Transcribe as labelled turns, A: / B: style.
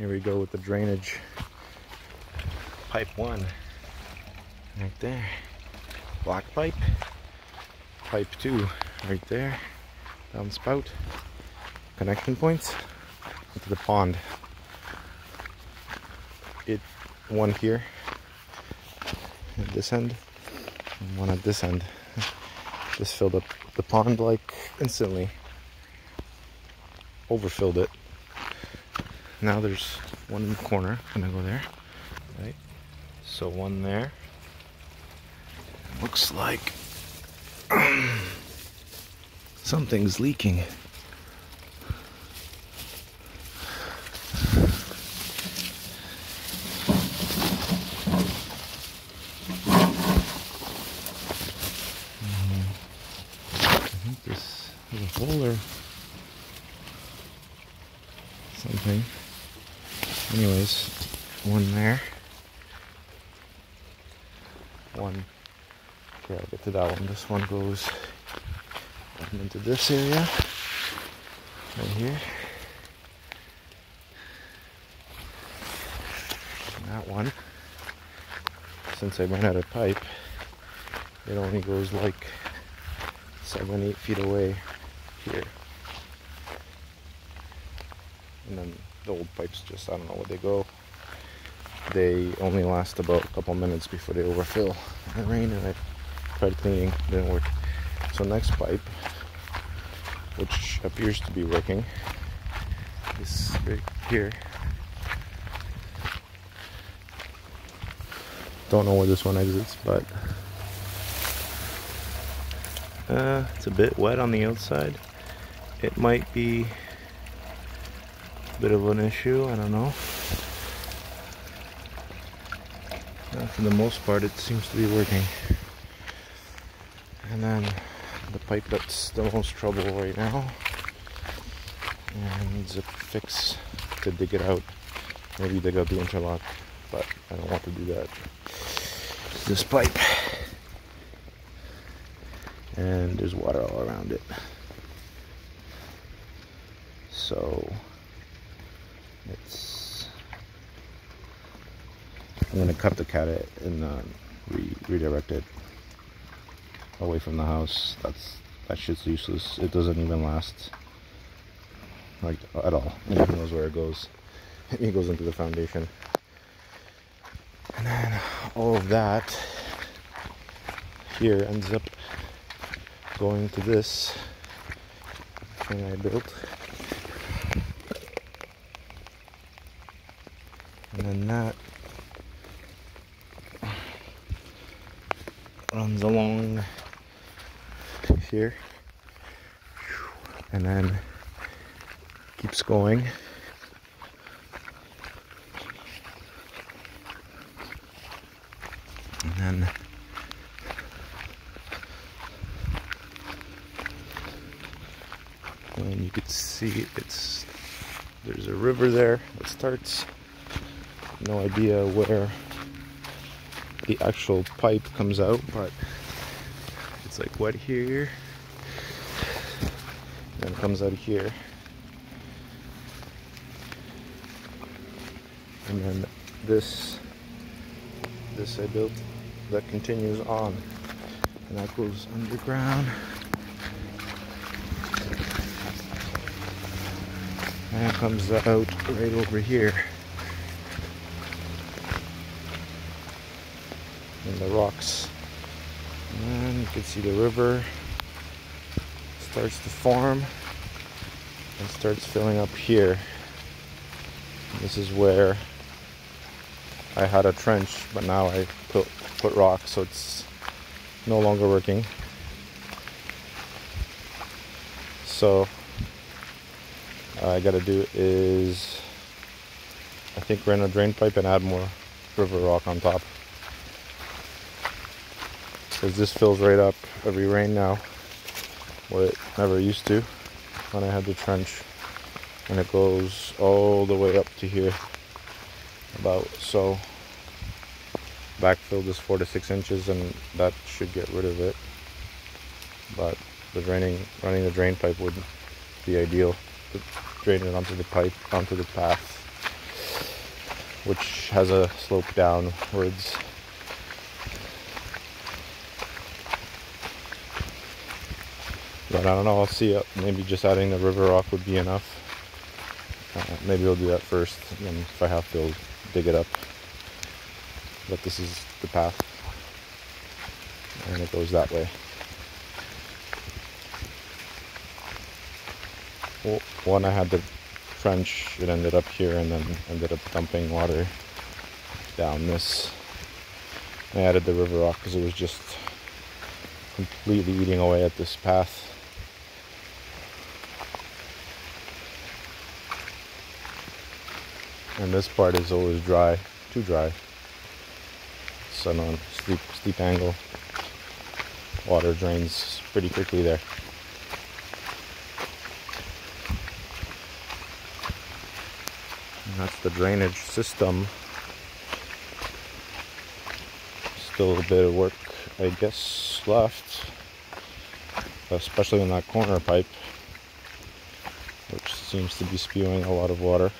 A: Here we go with the drainage. Pipe 1 right there, black pipe. Pipe 2 right there, downspout, connection points into the pond. One here at this end and one at this end. Just filled up the pond like instantly, overfilled it. Now there's one in the corner, gonna go there, right? So one there. Looks like something's leaking. I think this is a hole or something. Anyways, one there. One. Okay, I'll get to that one. This one goes into this area right here. And that one, since I ran out of pipe, it only goes like 7-8 feet away here. And then the old pipes just, I don't know where they go. They only last about a couple minutes before they overfill. It rained and I tried cleaning, didn't work. So next pipe, which appears to be working, is right here. Don't know where this one exits, but it's a bit wet on the outside. It might be a bit of an issue, I don't know. For the most part, it seems to be working. And then the pipe that's the most trouble right now, and needs a fix to dig it out. Maybe dig out the interlock, but I don't want to do that. This pipe, and there's water all around it. So I'm gonna cut the cat and redirect it away from the house. That shit's useless. It doesn't even last, like, at all. Nobody knows where it goes. It goes into the foundation. And then all of that here ends up going to this thing I built. And then that runs along here and then keeps going. And then you can see there's a river there that starts. No idea where the actual pipe comes out, but it's like wet here and then comes out here, and then this I built that continues on, and that goes underground and it comes out right over here in the rocks. And you can see the river starts to form and starts filling up here. And this is where I had a trench, but now I put rock, so it's no longer working. So all I gotta do is, I think, run a drain pipe and add more river rock on top, because this fills right up every rain now, where it never used to when I had the trench, and it goes all the way up to here about. So backfill this 4 to 6 inches and that should get rid of it, but running the drain pipe would be ideal to drain it onto the pipe, onto the path. which has a slope downwards. But I don't know, I'll see. Maybe just adding the river rock would be enough. Maybe we'll do that first, and then if I have to, I'll dig it up. But this is the path, and it goes that way. Well, when I had the trench, it ended up here and then ended up dumping water down this. I added the river rock because it was just completely eating away at this path. And this part is always dry, too dry. Sun on, steep angle. Water drains pretty quickly there. And that's the drainage system. Still a bit of work, I guess, left. Especially in that corner pipe, which seems to be spewing a lot of water.